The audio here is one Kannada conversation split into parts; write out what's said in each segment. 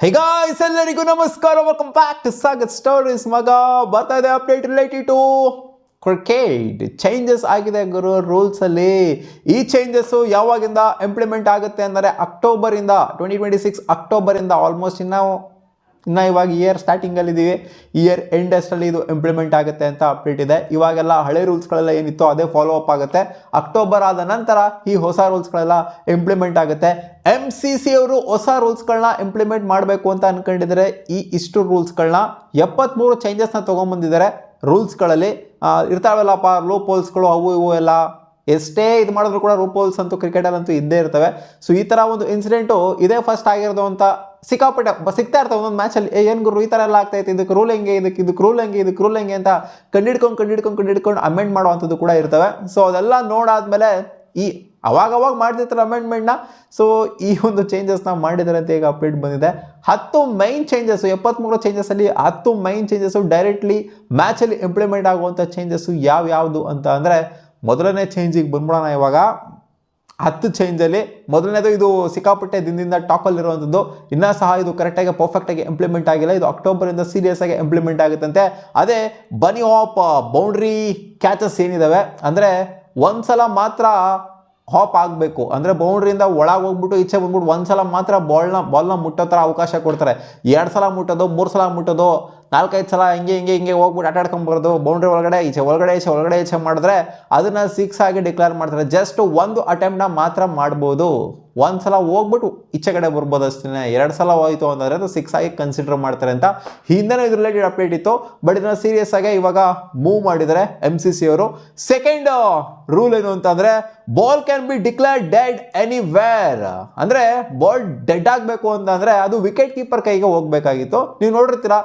ಹೇ ಗಾಯ್ಸ್, ಎಲ್ಲರಿಗೂ ನಮಸ್ಕಾರ. Welcome back to Sagat stories. ಮಗ ಬರ್ತಾ ಇದೆ update related to cricket. Changes ಆಗಿದೆ ಗುರು ರೂಲ್ಸಲ್ಲಿ. ಈ ಚೇಂಜಸ್ಸು ಯಾವಾಗಿಂದ ಇಂಪ್ಲಿಮೆಂಟ್ ಆಗುತ್ತೆ ಅಂದರೆ ಅಕ್ಟೋಬರಿಂದ 2026 ಅಕ್ಟೋಬರಿಂದ ಆಲ್ಮೋಸ್ಟ್ ಇನ್ನು ಇವಾಗ ಇಯರ್ ಸ್ಟಾರ್ಟಿಂಗಲ್ಲಿದ್ದೀವಿ. ಇಯರ್ ಎಂಡ್ ಅಷ್ಟರಲ್ಲಿ ಇದು ಇಂಪ್ಲಿಮೆಂಟ್ ಆಗುತ್ತೆ ಅಂತ ಅಪ್ಡೇಟ್ ಇದೆ. ಇವಾಗೆಲ್ಲ ಹಳೆ ರೂಲ್ಸ್ಗಳೆಲ್ಲ ಏನಿತ್ತು ಅದೇ ಫಾಲೋ ಅಪ್ ಆಗುತ್ತೆ. ಅಕ್ಟೋಬರ್ ಆದ ನಂತರ ಈ ಹೊಸ ರೂಲ್ಸ್ಗಳೆಲ್ಲ ಇಂಪ್ಲಿಮೆಂಟ್ ಆಗುತ್ತೆ. MCC ಅವರು ಹೊಸ ರೂಲ್ಸ್ಗಳನ್ನ ಇಂಪ್ಲಿಮೆಂಟ್ ಮಾಡಬೇಕು ಅಂತ ಅನ್ಕೊಂಡಿದ್ದಾರೆ. ಇಷ್ಟು ರೂಲ್ಸ್ಗಳನ್ನ 73 ಚೇಂಜಸ್ನ ತೊಗೊಂಬಂದಿದ್ದಾರೆ. ರೂಲ್ಸ್ಗಳಲ್ಲಿ ಇರ್ತಾವಲ್ಲಪ್ಪ ಲೂಪ್ ಹೋಲ್ಸ್ಗಳು, ಅವು ಇವು ಎಲ್ಲ ಎಷ್ಟೇ ಇದು ಮಾಡಿದ್ರು ಕೂಡ ಲೂಪ್ ಹೋಲ್ಸ್ ಅಂತೂ ಕ್ರಿಕೆಟಲ್ಲಂತೂ ಇದ್ದೇ ಇರ್ತವೆ. ಸೊ ಈ ಥರ ಒಂದು ಇನ್ಸಿಡೆಂಟು ಇದೇ ಫಸ್ಟ್ ಆಗಿರೋದು ಅಂತ ಸಿಕ್ಕಾಪಟ್ಟೆ ಸಿಗ್ತಾ ಇರ್ತವೆ ಒಂದೊಂದು ಮ್ಯಾಚಲ್ಲಿ. ಏನು ಗುರು ಈ ಥರ ಎಲ್ಲ ಆಗ್ತೈತೆ, ಇದಕ್ಕೆ ರೂಲ್ ಹೆಂಗೆ, ಇದಕ್ಕೆ ರೂಲ್ ಹೆಂಗೆ ಅಂತ ಕಂಡಿಡ್ಕೊಂಡು ಅಮೆಂಡ್ ಮಾಡುವಂಥದ್ದು ಕೂಡ ಇರ್ತವೆ. ಸೊ ಅದೆಲ್ಲ ನೋಡಾದ್ಮೇಲೆ ಈ ಅವಾಗವಾಗ ಮಾಡ್ತಿರ್ತಾರೆ ಅಮೆಂಡ್ಮೆಂಟ್ನ. ಸೊ ಈ ಒಂದು ಚೇಂಜಸ್ನ ಮಾಡಿದ್ದಾರೆ ಅಂತ ಈಗ ಅಪ್ಡೇಟ್ ಬಂದಿದೆ. 10 ಮೈನ್ ಚೇಂಜಸ್ಸು, 73 ಚೇಂಜಸ್ಸಲ್ಲಿ 10 ಮೈನ್ ಚೇಂಜಸ್ಸು ಡೈರೆಕ್ಟ್ಲಿ ಮ್ಯಾಚಲ್ಲಿ ಇಂಪ್ಲಿಮೆಂಟ್ ಆಗುವಂಥ ಚೇಂಜಸ್ಸು ಯಾವ್ಯಾವುದು ಅಂತ ಅಂದರೆ, ಮೊದಲನೇ ಚೇಂಜಿಗೆ ಬಂದ್ಬಿಡೋಣ. ಇವಾಗ 10 ಚೇಂಜಲ್ಲಿ ಮೊದಲನೇದು ಇದು ಸಿಕ್ಕಾಪಟ್ಟೆ ದಿನದಿಂದ ಟಾಪಲ್ಲಿರುವಂಥದ್ದು. ಇನ್ನೂ ಸಹ ಇದು ಕರೆಕ್ಟಾಗಿ ಪರ್ಫೆಕ್ಟಾಗಿ ಇಂಪ್ಲಿಮೆಂಟ್ ಆಗಿಲ್ಲ. ಇದು ಅಕ್ಟೋಬರಿಂದ ಸೀರಿಯಸ್ ಆಗಿ ಇಂಪ್ಲಿಮೆಂಟ್ ಆಗುತ್ತಂತೆ. ಅದೇ ಬನಿ ಹಾಪ್ ಬೌಂಡ್ರಿ ಕ್ಯಾಚಸ್ ಏನಿದ್ದಾವೆ ಅಂದರೆ ಒಂದ್ಸಲ ಮಾತ್ರ ಹಾಪ್ ಆಗಬೇಕು. ಅಂದರೆ ಬೌಂಡ್ರಿಯಿಂದ ಒಳಗೆ ಹೋಗ್ಬಿಟ್ಟು ಈಚೆ ಬಂದ್ಬಿಟ್ಟು ಒಂದ್ಸಲ ಮಾತ್ರ ಬಾಲ್ನ ಮುಟ್ಟೋ ಥರ ಅವಕಾಶ ಕೊಡ್ತಾರೆ. 2 ಸಲ ಮುಟ್ಟೋದು, 3 ಸಲ ಮುಟ್ಟೋದು, 4-5 ಸಲ ಹಿಂಗೆ ಹೋಗ್ಬಿಟ್ಟು ಆಟಾಡ್ಕೊಂಬರೋದು. ಬೌಂಡ್ರಿ ಒಳಗಡೆ ಈಚೆ ಮಾಡಿದ್ರೆ ಅದನ್ನು 6 ಆಗಿ ಡಿಕ್ಲೇರ್ ಮಾಡ್ತಾರೆ. ಜಸ್ಟ್ ಒಂದು ಅಟೆಂಪ್ಟ್ನ ಮಾತ್ರ ಮಾಡ್ಬೋದು. ಒಂದು ಸಲ ಹೋಗ್ಬಿಟ್ಟು ಈಚೆ ಕಡೆ ಬರ್ಬೋದು ಅಷ್ಟೇ. 2 ಸಲ ಹೋಯಿತು ಅಂತಂದರೆ ಅದು 6 ಆಗಿ ಕನ್ಸಿಡರ್ ಮಾಡ್ತಾರೆ ಅಂತ ಹಿಂದೆನೇ ಇದು ರಿಲೇಟೆಡ್ ಅಪ್ಡೇಟ್ ಇತ್ತು. ಬಟ್ ಇದನ್ನು ಸೀರಿಯಸ್ ಆಗಿ ಇವಾಗ ಮೂವ್ ಮಾಡಿದ್ದಾರೆ MCC ಅವರು. ಸೆಕೆಂಡ್ ರೂಲ್ ಏನು ಅಂತಂದರೆ, ball can be declared dead anywhere. ಅಂದರೆ ಬಾಲ್ ಡೆಡ್ ಆಗಬೇಕು ಅಂತಂದರೆ ಅದು ವಿಕೆಟ್ ಕೀಪರ್ ಕೈಗೆ ಹೋಗಬೇಕಾಗಿತ್ತು. ನೀವು ನೋಡಿರ್ತೀರ,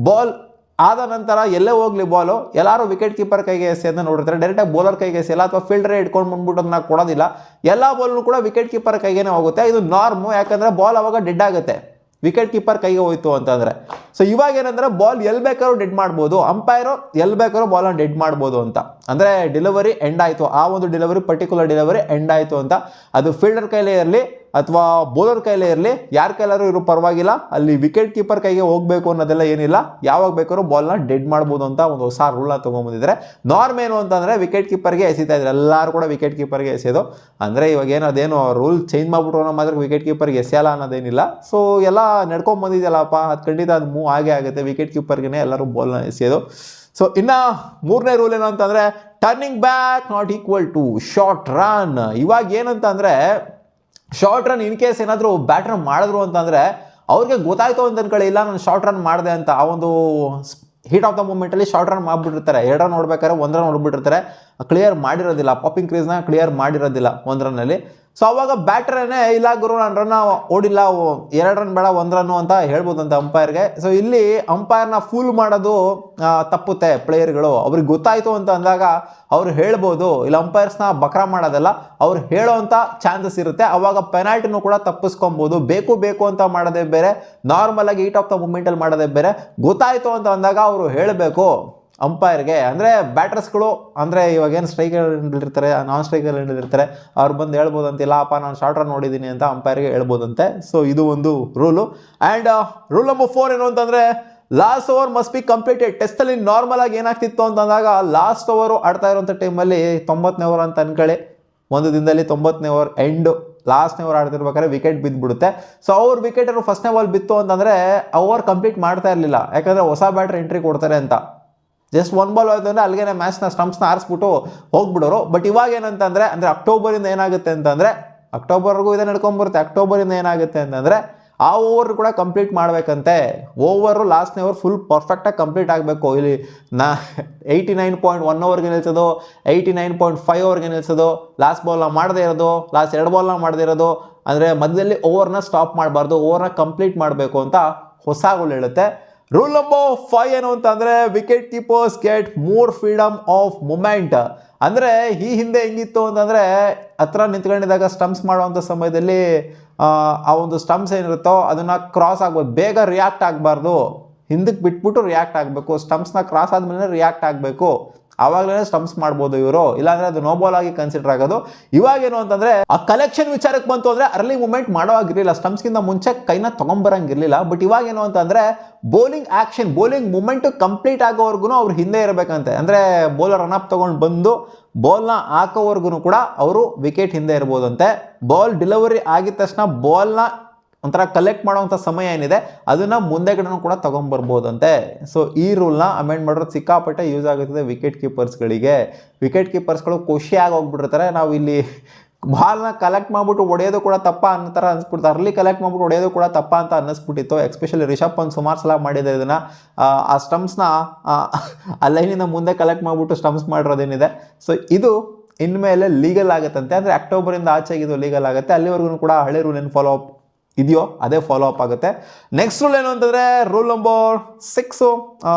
ಬಾಲ್ ಆದ ನಂತರ ಎಲ್ಲೇ ಹೋಗ್ಲಿ ಬಾಲು ಎಲ್ಲರೂ ವಿಕೆಟ್ ಕೀಪರ್ ಕೈಗೆ ಎಸೆ ಅಂತ ನೋಡಿರ್ತಾರೆ. ಡೈರೆಕ್ಟಾಗಿ ಬೌಲರ್ ಕೈಗೆ ಎಸೆಯಲ್ಲ, ಅಥವಾ ಫೀಲ್ಡರೇ ಇಟ್ಕೊಂಡು ಬಂದ್ಬಿಟ್ಟು ಅದನ್ನ ಕೊಡೋದಿಲ್ಲ. ಎಲ್ಲ ಬಾಲ್ನು ಕೂಡ ವಿಕೆಟ್ ಕೀಪರ್ ಕೈಗೇನೆ ಹೋಗುತ್ತೆ. ಇದು ನಾರ್ಮು, ಯಾಕಂದರೆ ಬಾಲ್ ಅವಾಗ ಡೆಡ್ ಆಗುತ್ತೆ ವಿಕೆಟ್ ಕೀಪರ್ ಕೈಗೆ ಹೋಯ್ತು ಅಂತಂದರೆ. ಸೊ ಇವಾಗ ಏನಂದರೆ ಬಾಲ್ ಎಲ್ಲಿ ಬೇಕಾದ್ರೂ ಡೆಡ್ ಮಾಡ್ಬೋದು, ಅಂಪೈರು ಎಲ್ಲಿ ಬೇಕಾದ್ರೂ ಬಾಲ್ನ ಡೆಡ್ ಮಾಡ್ಬೋದು ಅಂತ. ಅಂದರೆ ಡೆಲಿವರಿ ಎಂಡ್ ಆಯಿತು, ಆ ಒಂದು ಪರ್ಟಿಕ್ಯುಲರ್ ಡೆಲಿವರಿ ಎಂಡ್ ಆಯಿತು ಅಂತ. ಅದು ಫೀಲ್ಡರ್ ಕೈಲೇ ಇರಲಿ ಅಥವಾ ಬೌಲರ್ ಕೈಲೇ ಇರಲಿ, ಯಾರ ಕೈಲಾರು ಇರೋ ಪರವಾಗಿಲ್ಲ, ಅಲ್ಲಿ ವಿಕೆಟ್ ಕೀಪರ್ ಕೈಗೆ ಹೋಗಬೇಕು ಅನ್ನೋದೆಲ್ಲ ಏನಿಲ್ಲ. ಯಾವಾಗ ಬೇಕಾದ್ರೂ ಬಾಲ್ನ ಡೆಡ್ ಮಾಡ್ಬೋದು ಅಂತ ಒಂದು ಹೊಸ ರೂಲ್ನ ತೊಗೊಂಬಂದಿದ್ದಾರೆ. ನಾರ್ಮ್ ಏನು ಅಂತಂದರೆ ವಿಕೆಟ್ ಕೀಪರ್ಗೆ ಎಸಿತಾ ಇದ್ದಾರೆ, ಎಲ್ಲರೂ ಕೂಡ ವಿಕೆಟ್ ಕೀಪರ್ಗೆ ಎಸೆಯೋದು. ಅಂದರೆ ಇವಾಗ ಅದೇನೋ ರೂಲ್ ಚೇಂಜ್ ಮಾಡ್ಬಿಟ್ರು ಅನ್ನೋ ಮಾತ್ರ ವಿಕೆಟ್ ಕೀಪರ್ಗೆ ಎಸೆಯಲ್ಲ ಅನ್ನೋದೇನಿಲ್ಲ. ಸೊ ಎಲ್ಲ ನಡ್ಕೊಂಬಂದಿದೆಯಲ್ಲಪ್ಪ, ಅದು ಖಂಡಿತ ಅದು ಮೂವ್ ಆಗೇ ಆಗುತ್ತೆ. ವಿಕೆಟ್ ಕೀಪರ್ಗೆ ಎಲ್ಲರೂ ಬಾಲ್ನ ಎಸೆಯೋದು. ಸೊ ಇನ್ನು 3ನೇ ರೂಲ್ ಏನು ಅಂತಂದರೆ, turning back not equal to short run. ಇವಾಗ ಏನಂತ ಅಂದರೆ, ಶಾರ್ಟ್ ರನ್ ಇನ್ ಕೇಸ್ ಏನಾದರೂ ಬ್ಯಾಟ್ರ್ ಮಾಡಿದ್ರು ಅಂತಂದರೆ ಅವ್ರಿಗೆ ಗೊತ್ತಾಯ್ತು ಅಂತ ಅನ್ಕೊಳ್ಳಿ, ಇಲ್ಲ ನಾನು ಶಾರ್ಟ್ ರನ್ ಮಾಡಿದೆ ಅಂತ. ಆ ಒಂದು ಹೀಟ್ ಆಫ್ ದ ಮೂಮೆಂಟಲ್ಲಿ ಶಾರ್ಟ್ ರನ್ ಮಾಡಿಬಿಟ್ಟಿರ್ತಾರೆ. 2 ರನ್ ನೋಡ್ಬೇಕಾದ್ರೆ 1 ರನ್ ಹೊಡ್ಬಿಟ್ಟಿರ್ತಾರೆ, ಕ್ಲಿಯರ್ ಮಾಡಿರೋದಿಲ್ಲ, ಪಾಪಿಂಗ್ ಕ್ರೀಸ್ನ ಕ್ಲಿಯರ್ ಮಾಡಿರೋದಿಲ್ಲ 1 ರನ್ನಲ್ಲಿ. ಸೊ ಅವಾಗ ಬ್ಯಾಟ್ರೇನೆ ಇಲ್ಲ ಗುರು ನಾನು ರನ್ ಓಡಿಲ್ಲ, 2 ರನ್ ಬೇಡ 1 ರನ್ನು ಅಂತ ಹೇಳ್ಬೋದಂತೆ ಅಂಪೈರ್ಗೆ. ಸೊ ಇಲ್ಲಿ ಅಂಪೈರ್ನ ಫೂಲ್ ಮಾಡೋದು ತಪ್ಪುತ್ತೆ ಪ್ಲೇಯರ್ಗಳು. ಅವ್ರಿಗೆ ಗೊತ್ತಾಯಿತು ಅಂತ ಅಂದಾಗ ಅವ್ರು ಹೇಳ್ಬೋದು. ಇಲ್ಲ ಅಂಪೈರ್ಸ್ನ ಬಕ್ರಾ ಮಾಡೋದಲ್ಲ, ಅವ್ರು ಹೇಳೋ ಅಂಥ ಚಾನ್ಸಸ್ ಇರುತ್ತೆ. ಅವಾಗ ಪೆನಾಲ್ಟಿನೂ ಕೂಡ ತಪ್ಪಿಸ್ಕೊಬೋದು. ಬೇಕು ಅಂತ ಮಾಡೋದೇ ಬೇರೆ, ನಾರ್ಮಲಾಗಿ ಹೀಟ್ ಆಫ್ ದ ಮೂಮೆಂಟಲ್ಲಿ ಮಾಡೋದೇ ಬೇರೆ. ಗೊತ್ತಾಯಿತು ಅಂತ ಅಂದಾಗ ಅವರು ಹೇಳಬೇಕು ಅಂಪೈರ್ಗೆ. ಅಂದರೆ ಬ್ಯಾಟರ್ಸ್ಗಳು ಅಂದರೆ ಇವಾಗೇನು ಸ್ಟ್ರೈಕರ್ ಇರ್ತಾರೆ, ನಾನ್ ಸ್ಟ್ರೈಕರ್ ಇರ್ತಾರೆ, ಅವ್ರು ಬಂದು ಹೇಳ್ಬೋದಂತಿಲ್ಲ ಅಪ್ಪ ನಾನು ಶಾರ್ಟ್ ರನ್ ನೋಡಿದ್ದೀನಿ ಅಂತ ಅಂಪೈರ್ಗೆ ಹೇಳ್ಬೋದಂತೆ. ಸೊ ಇದು ಒಂದು ರೂಲು. ಆ್ಯಂಡ್ ರೂಲ್ ನಂಬರ್ 4 ಏನು ಅಂತಂದರೆ, last over must be completed. ಟೆಸ್ಟಲ್ಲಿ ನಾರ್ಮಲ್ ಆಗಿ ಏನಾಗ್ತಿತ್ತು ಅಂತಂದಾಗ ಲಾಸ್ಟ್ ಓವರು ಆಡ್ತಾ ಇರೋಂಥ ಟೈಮಲ್ಲಿ 90ನೇ ಓವರ್ ಅಂತ ಅನ್ಕೊಳ್ಳಿ, ಒಂದು ದಿನದಲ್ಲಿ 90ನೇ ಓವರ್ ಎಂಡು ಲಾಸ್ಟ್ನೇ ಓವರ್ ಆಡ್ತಿರ್ಬೇಕಾದ್ರೆ ವಿಕೆಟ್ ಬಿದ್ದುಬಿಡುತ್ತೆ. ಸೊ ಅವ್ರ ವಿಕೆಟ್ ಅವರು ಫಸ್ಟ್ನೇ ಬಾಲ್ ಬಿತ್ತು ಅಂತಂದರೆ ಓವರ್ ಕಂಪ್ಲೀಟ್ ಮಾಡ್ತಾ ಇರಲಿಲ್ಲ, ಯಾಕಂದರೆ ಹೊಸ ಬ್ಯಾಟ್ರ್ ಎಂಟ್ರಿ ಕೊಡ್ತಾರೆ ಅಂತ. ಜಸ್ಟ್ 1 ಬಾಲ್ ಹೋಯ್ತು ಅಂದರೆ ಅಲ್ಲಿಗೆ ಮ್ಯಾಚ್ನ ಸ್ಟಂಪ್ಸ್ನ ಆರಿಸ್ಬಿಟ್ಟು ಹೋಗ್ಬಿಡೋರು. ಬಟ್ ಇವಾಗ ಏನಂತಂದರೆ, ಅಂದರೆ ಅಕ್ಟೋಬರಿಂದ ಏನಾಗುತ್ತೆ ಅಂತಂದರೆ, ಅಕ್ಟೋಬರ್ವರೆಗೂ ಇದೇ ನಡ್ಕೊಂಬರುತ್ತೆ. ಅಕ್ಟೋಬರಿಂದ ಏನಾಗುತ್ತೆ ಅಂತಂದರೆ ಆ ಓವರ್ ಕೂಡ ಕಂಪ್ಲೀಟ್ ಮಾಡಬೇಕಂತೆ. ಓವರು ಲಾಸ್ಟ್ನೇ ಓವರ್ ಫುಲ್ ಪರ್ಫೆಕ್ಟಾಗಿ ಕಂಪ್ಲೀಟ್ ಆಗಬೇಕು. ಇಲ್ಲಿ 89.1 ಓವರ್ಗೆ ನಿಲ್ಸೋದು, 89.5 ಓವರ್ಗೆ ನಿಲ್ಸೋದು, ಲಾಸ್ಟ್ ಬಾಲ್ನ ಮಾಡದೇ ಇರೋದು, ಲಾಸ್ಟ್ 2 ಬಾಲ್ನ ಮಾಡದೇ ಇರೋದು. ಅಂದರೆ ಮಧ್ಯದಲ್ಲಿ ಓವರ್ನ ಸ್ಟಾಪ್ ಮಾಡಬಾರ್ದು, ಓವರ್ನ ಕಂಪ್ಲೀಟ್ ಮಾಡಬೇಕು ಅಂತ ಹೊಸ ರೂಲ್ ಹೇಳುತ್ತೆ. ರೂಲ್ ನಂಬರ್ 5 ಏನು ಅಂತಂದರೆ, wicket keepers get more freedom of moment. ಅಂದರೆ ಈ ಹಿಂದೆ ಹೆಂಗಿತ್ತು ಅಂತಂದರೆ, ಹತ್ರ ನಿಂತ್ಕೊಂಡಿದ್ದಾಗ ಸ್ಟಂಪ್ಸ್ ಮಾಡುವಂಥ ಸಮಯದಲ್ಲಿ ಆ ಒಂದು ಸ್ಟಂಪ್ಸ್ ಏನಿರುತ್ತೋ ಅದನ್ನು ಕ್ರಾಸ್ ಆಗ್ಬೋದು, ಬೇಗ ರಿಯಾಕ್ಟ್ ಆಗಬಾರ್ದು, ಹಿಂದಕ್ಕೆ ಬಿಟ್ಬಿಟ್ಟು ರಿಯಾಕ್ಟ್ ಆಗಬೇಕು. ಸ್ಟಂಪ್ಸ್ನ ಕ್ರಾಸ್ ಆದಮೇಲೆ ರಿಯಾಕ್ಟ್ ಆಗಬೇಕು ಆವಾಗಲೇ ಸ್ಟಂಪ್ಸ್ ಮಾಡ್ಬೋದು ಇವರು, ಇಲ್ಲಾಂದ್ರೆ ಅದು ನೋ ಬಾಲ್ ಆಗಿ ಕನ್ಸಿಡರ್ ಆಗೋದು. ಇವಾಗೇನು ಅಂತಂದ್ರೆ ಆ ಕಲೆಕ್ಷನ್ ವಿಚಾರಕ್ಕೆ ಬಂತು ಅಂದ್ರೆ ಅರ್ಲಿ ಮೂವ್ಮೆಂಟ್ ಮಾಡೋವಾಗಿರ್ಲಿಲ್ಲ, ಸ್ಟಂಪ್ಸ್ಗಿಂತ ಮುಂಚೆ ಕೈನ ತಗೊಂಬರಂಗಿರ್ಲಿಲ್ಲ. ಬಟ್ ಇವಾಗೇನು ಅಂತಂದ್ರೆ bowling action, bowling movement complete ಆಗೋವರೆಗೂ ಅವ್ರು ಹಿಂದೆ ಇರಬೇಕಂತೆ. ಅಂದ್ರೆ ಬೌಲರ್ ರನ್ ಅಪ್ ತಗೊಂಡು ಬಂದು ಬಾಲ್ನ ಹಾಕೋವರೆಗೂ ಕೂಡ ಅವರು ವಿಕೆಟ್ ಹಿಂದೆ ಇರ್ಬೋದಂತೆ. ಬಾಲ್ ಡೆಲಿವರಿ ಆಗಿದ ತಕ್ಷಣ ಬಾಲ್ನ ಒಂಥರ ಕಲೆಕ್ಟ್ ಮಾಡೋವಂಥ ಸಮಯ ಏನಿದೆ ಅದನ್ನು ಮುಂದೆಗಡೆನೂ ಕೂಡ ತೊಗೊಂಬರ್ಬೋದಂತೆ. ಸೊ ಈ ರೂಲ್ನ ಅಮೆಂಡ್ ಮಾಡೋದು ಸಿಕ್ಕಾಪಟ್ಟೆ ಯೂಸ್ ಆಗುತ್ತದೆ ವಿಕೆಟ್ ಕೀಪರ್ಸ್ಗಳಿಗೆ. ವಿಕೆಟ್ ಕೀಪರ್ಸ್ಗಳು ಖುಷಿಯಾಗಿ ಹೋಗ್ಬಿಟ್ಟಿರ್ತಾರೆ, ನಾವು ಇಲ್ಲಿ ಬಾಲ್ನ ಕಲೆಕ್ಟ್ ಮಾಡಿಬಿಟ್ಟು ಹೊಡೆಯೋದು ಕೂಡ ತಪ್ಪ ಅನ್ನೋ ಥರ ಅನಿಸ್ಬಿಡ್ತು, ಅರ್ಲಿ ಕಲೆಕ್ಟ್ ಮಾಡಿಬಿಟ್ಟು ಹೊಡೆಯೋದು ಕೂಡ ತಪ್ಪ ಅಂತ ಅನ್ನಿಸ್ಬಿಟ್ಟಿತ್ತು. ಎಸ್ಪೆಷಲಿ ರಿಷಬ್ ಪಂತ್ ಸುಮಾರು ಸಲ ಮಾಡಿದೆ ಇದನ್ನು, ಆ ಸ್ಟಂಪ್ಸ್ನ ಆ ಲೈನಿಂದ ಮುಂದೆ ಕಲೆಕ್ಟ್ ಮಾಡಿಬಿಟ್ಟು ಸ್ಟಂಪ್ಸ್ ಮಾಡಿರೋದೇನಿದೆ. ಸೊ ಇದು ಇನ್ಮೇಲೆ ಲೀಗಲ್ ಆಗುತ್ತಂತೆ, ಅಂದರೆ ಅಕ್ಟೋಬರಿಂದ ಆಚೆಗೆ ಇದು ಲೀಗಲ್ ಆಗುತ್ತೆ. ಅಲ್ಲಿವರೆಗೂ ಕೂಡ ಹಳೆ ರೂಲ್ ಏನು ಫಾಲೋ ಅಪ್ ಇದೆಯೋ ಅದೇ ಫಾಲೋ ಅಪ್ ಆಗುತ್ತೆ. ನೆಕ್ಸ್ಟ್ ರೂಲ್ ಏನು ಅಂತಂದರೆ rule number 6,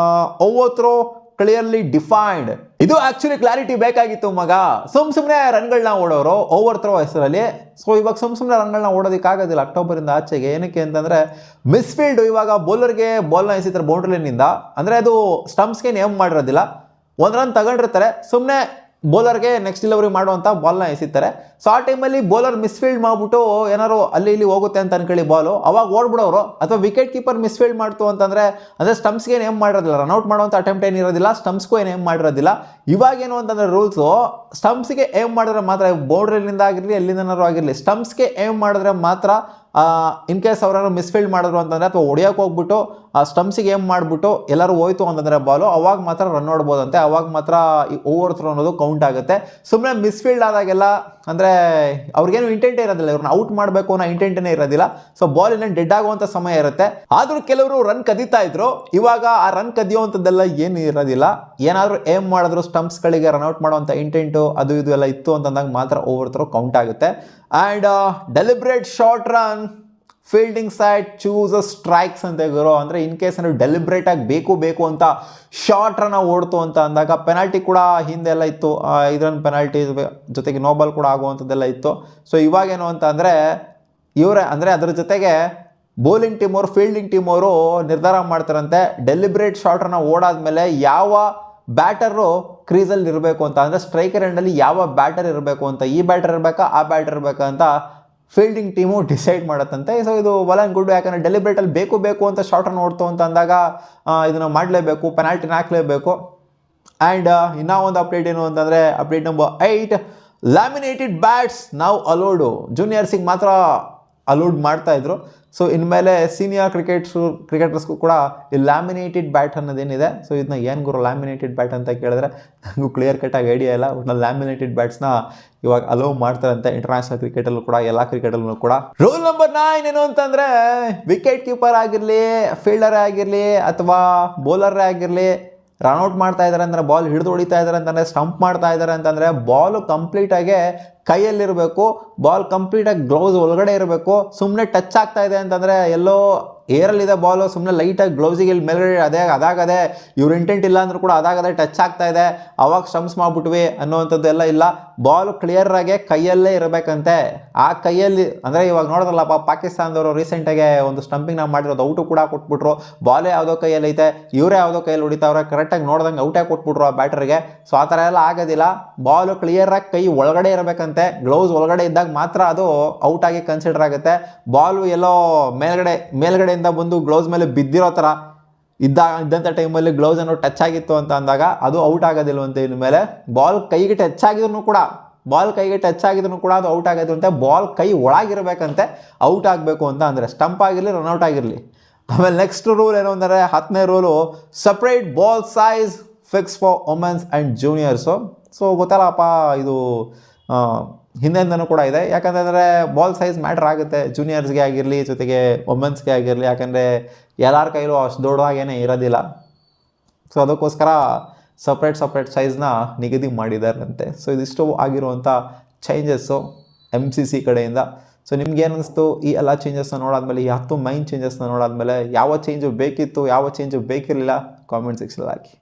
over throw clearly defined. ಇದು ಆಕ್ಚುಲಿ ಕ್ಲಾರಿಟಿ ಬೇಕಾಗಿತ್ತು ಮಗ. ಸುಮ್ಮನೆ ರನ್ಗಳನ್ನ ಓಡೋರು ಓವರ್ ಥ್ರೋ ಹೆಸರಲ್ಲಿ. ಸೊ ಇವಾಗ ಸುಮ್ಮನೆ ರನ್ಗಳನ್ನ ಓಡೋದಕ್ಕಾಗೋದಿಲ್ಲ ಅಕ್ಟೋಬರಿಂದ ಆಚೆಗೆ. ಏನಕ್ಕೆ ಅಂತಂದರೆ ಮಿಸ್ಫೀಲ್ಡ್ ಇವಾಗ ಬೌಲರ್ಗೆ ಬಾಲ್ನ ಎಸಿತಾರೆ ಬೌಂಡ್ರಿ ಲೈನಿಂದ, ಅಂದರೆ ಅದು ಸ್ಟಂಪ್ಸ್ಗೆ ನೇಮ್ ಮಾಡಿರೋದಿಲ್ಲ, ಒಂದು ರನ್ ತಗೊಂಡಿರ್ತಾರೆ, ಸುಮ್ಮನೆ ಬೌಲರ್ಗೆ ನೆಕ್ಸ್ಟ್ ಡೆಲಿವರಿ ಮಾಡುವಂಥ ಬಾಲ್ನ ಎಸಿತಾರೆ. ಸೊ ಆ ಟೈಮಲ್ಲಿ ಬೌಲರ್ ಮಿಸ್ಫೀಲ್ಡ್ ಮಾಡಿಬಿಟ್ಟು ಏನಾರು ಅಲ್ಲಿ ಇಲ್ಲಿ ಹೋಗುತ್ತೆ ಅಂತ ಅನ್ಕೊಳ್ಳಿ ಬಾಲು, ಅವಾಗ ಓಡ್ಬಿಡೋರು. ಅಥವಾ ವಿಕೆಟ್ ಕೀಪರ್ ಮಿಸ್ಫೀಲ್ಡ್ ಮಾಡ್ತು ಅಂತಂದರೆ ಅಂದರೆ ಸ್ಟಂಪ್ಸ್ಗೆ ಏನು ಮಾಡಿರೋದಿಲ್ಲ, ರನ್ಔಟ್ ಮಾಡುವಂಥ ಅಟೆಂಪ್ಟ್ ಏನಿರೋದಿಲ್ಲ, ಸ್ಟಂಪ್ಸ್ಗೂ ಏನು ಮಾಡಿರೋದಿಲ್ಲ. ಇವಾಗೇನು ಅಂತಂದರೆ ರೂಲ್ಸು ಸ್ಟಂಪ್ಸ್ಗೆ ಏಮ್ ಮಾಡಿದ್ರೆ ಮಾತ್ರ, ಬೌಂಡ್ರಿಲಿಂದ ಆಗಿರಲಿ ಎಲ್ಲಿಂದನಾರು ಆಗಿರಲಿ, ಸ್ಟಂಪ್ಸ್ಗೆ ಏಮ್ ಮಾಡಿದ್ರೆ ಮಾತ್ರ ಇನ್ ಕೇಸ್ ಅವ್ರಾರು ಮಿಸ್ಫೀಲ್ಡ್ ಮಾಡಿದ್ರು ಅಂತಂದರೆ ಅಥವಾ ಹೊಡಿಯೋಕೆ ಹೋಗ್ಬಿಟ್ಟು ಆ ಸ್ಟಂಪ್ಸಿಗೆ ಏಮ್ ಮಾಡಿಬಿಟ್ಟು ಎಲ್ಲರೂ ಹೋಯ್ತು ಅಂತಂದರೆ ಬಾಲು, ಅವಾಗ ಮಾತ್ರ ರನ್ ನೋಡ್ಬೋದಂತೆ, ಅವಾಗ ಮಾತ್ರ ಈ ಓವರ್ ಥ್ರೋ ಅನ್ನೋದು ಕೌಂಟ್ ಆಗುತ್ತೆ. ಸುಮ್ಮನೆ ಮಿಸ್ಫೀಲ್ಡ್ ಆದಾಗೆಲ್ಲ ಅಂದರೆ ಅವ್ರಿಗೇನು ಇಂಟೆಂಟೇ ಇರೋದಿಲ್ಲ, ಇವ್ರನ್ನ ಔಟ್ ಮಾಡಬೇಕು ಅನ್ನೋ ಇಂಟೆಂಟೇ ಇರೋದಿಲ್ಲ. ಸೊ ಬಾಲ್ ಇನ್ನೇನು ಡೆಡ್ ಆಗುವಂಥ ಸಮಯ ಇರುತ್ತೆ. ಆದರೂ ಕೆಲವರು ರನ್ ಕದೀತಾ ಇದ್ರು, ಇವಾಗ ಆ ರನ್ ಕದಿಯುವಂಥದ್ದೆಲ್ಲ ಏನು ಇರೋದಿಲ್ಲ. ಏನಾದರೂ ಏಮ್ ಮಾಡಿದ್ರು ಸ್ಟಂಪ್ಸ್ಗಳಿಗೆ ರನ್ಔಟ್ ಮಾಡುವಂಥ ಇಂಟೆಂಟು ಅದು ಇದು ಎಲ್ಲ ಇತ್ತು ಅಂತಂದಾಗ ಮಾತ್ರ ಓವರ್ ಥ್ರೋ ಕೌಂಟ್ ಆಗುತ್ತೆ. And deliberate short run fielding side choose strikes ಅಂತ ಗುರು. ಅಂದರೆ ಇನ್ ಕೇಸ್ ನೀವು ಡೆಲಿಬ್ರೇಟಾಗಿ ಬೇಕು ಅಂತ ಶಾರ್ಟ್ ರನ್ನ ಓಡ್ತು ಅಂತ ಅಂದಾಗ ಪೆನಾಲ್ಟಿ ಕೂಡ ಹಿಂದೆ ಎಲ್ಲ ಇತ್ತು, 5 ರನ್ ಪೆನಾಲ್ಟಿ ಜೊತೆಗೆ ನೋಬಾಲ್ ಕೂಡ ಆಗುವಂಥದ್ದೆಲ್ಲ ಇತ್ತು. ಸೊ ಇವಾಗೇನು ಅಂತ ಅಂದರೆ ಇವರೇ ಅಂದರೆ ಅದ್ರ ಜೊತೆಗೆ ಬೌಲಿಂಗ್ ಟೀಮ್ ಅವರು ಫೀಲ್ಡಿಂಗ್ ಟೀಮ್ ಅವರು ನಿರ್ಧಾರ ಮಾಡ್ತಾರಂತೆ ಡೆಲಿಬ್ರೇಟ್ ಶಾರ್ಟ್ ರನ್ನ ಓಡಾದ್ಮೇಲೆ ಯಾವ ಬ್ಯಾಟರು ಕ್ರೀಸಲ್ಲಿ ಇರಬೇಕು ಅಂತ, ಅಂದರೆ ಸ್ಟ್ರೈಕರ್ ಎಂಡಲ್ಲಿ ಯಾವ ಬ್ಯಾಟರ್ ಇರಬೇಕು ಅಂತ, ಈ ಬ್ಯಾಟರ್ ಇರಬೇಕಾ ಆ ಬ್ಯಾಟರ್ ಇರಬೇಕಾ ಅಂತ ಫೀಲ್ಡಿಂಗ್ ಟೀಮು ಡಿಸೈಡ್ ಮಾಡುತ್ತಂತೆ. ಸೊ ಇದು ವೆಲ್ ಆ್ಯಂಡ್ ಗುಡ್, ಯಾಕಂದರೆ ಡೆಲಿಬ್ರೇಟಲ್ಲಿ ಬೇಕು ಅಂತ ಶಾರ್ಟನ್ನು ಓಡ್ತು ಅಂತ ಅಂದಾಗ ಇದನ್ನು ಮಾಡಲೇಬೇಕು, ಪೆನಾಲ್ಟಿನ ಹಾಕಲೇಬೇಕು. ಆ್ಯಂಡ್ ಇನ್ನೂ ಒಂದು ಅಪ್ಡೇಟ್ ಏನು ಅಂತಂದರೆ ಅಪ್ಡೇಟ್ ನಂಬರ್ 8, ಲ್ಯಾಮಿನೇಟೆಡ್ ಬ್ಯಾಟ್ಸ್ ನಾವು ಅಲೋಡು. ಜೂನಿಯರ್ಸಿಗೆ ಮಾತ್ರ ಅಲೋಡ್ ಮಾಡ್ತಾಯಿದ್ರು. ಸೊ ಇನ್ಮೇಲೆ ಸೀನಿಯರ್ ಕ್ರಿಕೆಟರ್ಸ್ಗೂ ಕೂಡ ಈ ಲ್ಯಾಮಿನೇಟೆಡ್ ಬ್ಯಾಟ್ ಅನ್ನೋದೇನಿದೆ, ಸೊ ಇದನ್ನ ಏನು ಗುರು ಲ್ಯಾಮಿನೇಟೆಡ್ ಬ್ಯಾಟ್ ಅಂತ ಕೇಳಿದ್ರೆ ನನಗೂ ಕ್ಲಿಯರ್ ಕಟ್ಟಾಗಿ ಐಡಿಯಾ ಇಲ್ಲ. ಒಟ್ಟಿನಲ್ಲಿ ಲ್ಯಾಮಿನೇಟೆಡ್ ಬ್ಯಾಟ್ಸ್ನ ಇವಾಗ ಅಲೋ ಮಾಡ್ತಾರಂತೆ ಇಂಟರ್ನ್ಯಾಷನಲ್ ಕ್ರಿಕೆಟಲ್ಲೂ ಕೂಡ, ಎಲ್ಲ ಕ್ರಿಕೆಟಲ್ಲೂ ಕೂಡ. ರೂಲ್ ನಂಬರ್ 9 ಏನು ಅಂತಂದರೆ ವಿಕೆಟ್ ಕೀಪರ್ ಆಗಿರಲಿ, ಫೀಲ್ಡರೇ ಆಗಿರಲಿ ಅಥವಾ ಬೌಲರೇ ಆಗಿರಲಿ, ರನ್ಔಟ್ ಮಾಡ್ತಾ ಇದ್ದಾರೆ ಅಂದರೆ, ಬಾಲ್ ಹಿಡಿದು ಹೊಡಿತಾ ಇದ್ದಾರೆ ಅಂತಂದರೆ, ಸ್ಟಂಪ್ ಮಾಡ್ತಾ ಇದ್ದಾರೆ ಅಂತಂದರೆ ಬಾಲು ಕಂಪ್ಲೀಟಾಗಿ ಕೈಯಲ್ಲಿರಬೇಕು, ಬಾಲ್ ಕಂಪ್ಲೀಟಾಗಿ ಗ್ಲೌಸ್ ಒಳಗಡೆ ಇರಬೇಕು. ಸುಮ್ಮನೆ ಟಚ್ ಆಗ್ತಾ ಇದೆ ಅಂತಂದರೆ ಎಲ್ಲೋ ಏರಲ್ಲಿದೆ ಬಾಲು, ಸುಮ್ಮನೆ ಲೈಟಾಗಿ ಗ್ಲೌಸಿಗೆ ಇಲ್ಲಿ ಮೇಲ್ಗಡೆ ಅದಾಗದೆ ಇವ್ರ ಇಂಟೆಂಟ್ ಇಲ್ಲ ಅಂದರೂ ಕೂಡ ಅದಾಗದೆ ಟಚ್ ಆಗ್ತಾ ಇದೆ, ಅವಾಗ ಸ್ಟಂಪ್ಸ್ ಮಾಡಿಬಿಟ್ವಿ ಅನ್ನೋವಂಥದ್ದು ಎಲ್ಲ ಇಲ್ಲ. ಬಾಲು ಕ್ಲಿಯರಾಗೆ ಕೈಯಲ್ಲೇ ಇರಬೇಕಂತೆ. ಆ ಕೈಯಲ್ಲಿ ಅಂದರೆ ಇವಾಗ ನೋಡಿದ್ರಲ್ಲಪ್ಪ ಪಾಕಿಸ್ತಾನದವರು ರೀಸೆಂಟಾಗೆ ಒಂದು ಸ್ಟಂಪಿಂಗ್ ನಾವು ಮಾಡಿರೋದು ಔಟು ಕೂಡ ಕೊಟ್ಬಿಟ್ರು, ಬಾಲೇ ಯಾವುದೋ ಕೈಯಲ್ಲಿ ಐತೆ, ಇವರೇ ಯಾವುದೋ ಕೈಯಲ್ಲಿ ಹೊಡಿತಾವ್ರೆ, ಕರೆಕ್ಟಾಗಿ ನೋಡ್ದಂಗೆ ಔಟೇ ಕೊಟ್ಬಿಟ್ರು ಆ ಬ್ಯಾಟರ್ಗೆ. ಸೊ ಆ ಥರ ಎಲ್ಲ ಆಗೋದಿಲ್ಲ, ಬಾಲು ಕ್ಲಿಯರಾಗಿ ಕೈ ಒಳಗಡೆ ಇರಬೇಕಂತೆ, ಗ್ಲೌಸ್ ಒಳಗಡೆ ಇದ್ದಾಗ ಮಾತ್ರ ಅದು ಔಟಾಗಿ ಕನ್ಸಿಡರ್ ಆಗುತ್ತೆ. ಬಾಲು ಎಲ್ಲೋ ಮೇಲ್ಗಡೆಯಿಂದ ಬಂದು ಗ್ಲೌಸ್ ಮೇಲೆ ಬಿದ್ದಿರೋ ಥರ ಇದ್ದಂಥ ಟೈಮಲ್ಲಿ ಗ್ಲೌಸ್ ಏನೋ ಟಚ್ ಆಗಿತ್ತು ಅಂತ ಅಂದಾಗ ಅದು ಔಟ್ ಆಗೋದಿಲ್ವಂತೆ. ಇನ್ಮೇಲೆ ಬಾಲ್ ಕೈಗೆ ಟಚ್ ಆಗಿದ್ರು ಕೂಡ ಅದು ಔಟ್ ಆಗೋದಂತೆ. ಬಾಲ್ ಕೈ ಒಳಗಿರಬೇಕಂತೆ ಔಟ್ ಆಗಬೇಕು ಅಂತ ಅಂದರೆ, ಸ್ಟಂಪ್ ಆಗಿರಲಿ ರನ್ಔಟ್ ಆಗಿರಲಿ. ಆಮೇಲೆ ನೆಕ್ಸ್ಟ್ ರೂಲ್ ಏನು ಅಂದರೆ 10ನೇ rule, separate ball size fix for womens and juniors. So ಗೊತ್ತಲ್ಲಪ್ಪ ಇದು ಹಿಂದೆಂದನೂ ಕೂಡ ಇದೆ, ಯಾಕಂತಂದರೆ ಬಾಲ್ ಸೈಜ್ ಮ್ಯಾಟ್ರ್ ಆಗುತ್ತೆ ಜೂನಿಯರ್ಸ್ಗೆ ಆಗಿರಲಿ ಜೊತೆಗೆ ವುಮೆನ್ಸ್ಗೆ ಆಗಿರಲಿ, ಯಾಕಂದರೆ ಎಲ್ಲರ ಕೈಲೂ ಅಷ್ಟು ದೊಡ್ಡದಾಗೇನೆ ಇರೋದಿಲ್ಲ. ಸೊ ಅದಕ್ಕೋಸ್ಕರ ಸಪ್ರೇಟ್ ಸೈಜ್ನ ನಿಗದಿ ಮಾಡಿದಾರಂತೆ. ಸೊ ಇದಿಷ್ಟು ಆಗಿರುವಂಥ ಚೇಂಜಸ್ಸು MCC ಕಡೆಯಿಂದ. ಸೊ ನಿಮ್ಗೇನು ಅನ್ನಿಸ್ತು ಈ ಎಲ್ಲ ಚೇಂಜಸ್ನ ನೋಡಾದ್ಮೇಲೆ, ಈ 10 ಮೈನ್ ಚೇಂಜಸ್ನ ನೋಡಾದ್ಮೇಲೆ ಯಾವ ಚೇಂಜು ಬೇಕಿತ್ತು ಯಾವ ಚೇಂಜು ಬೇಕಿರಲಿಲ್ಲ ಕಾಮೆಂಟ್ ಸೆಕ್ಷನಲ್ಲಿ ಹಾಕಿ.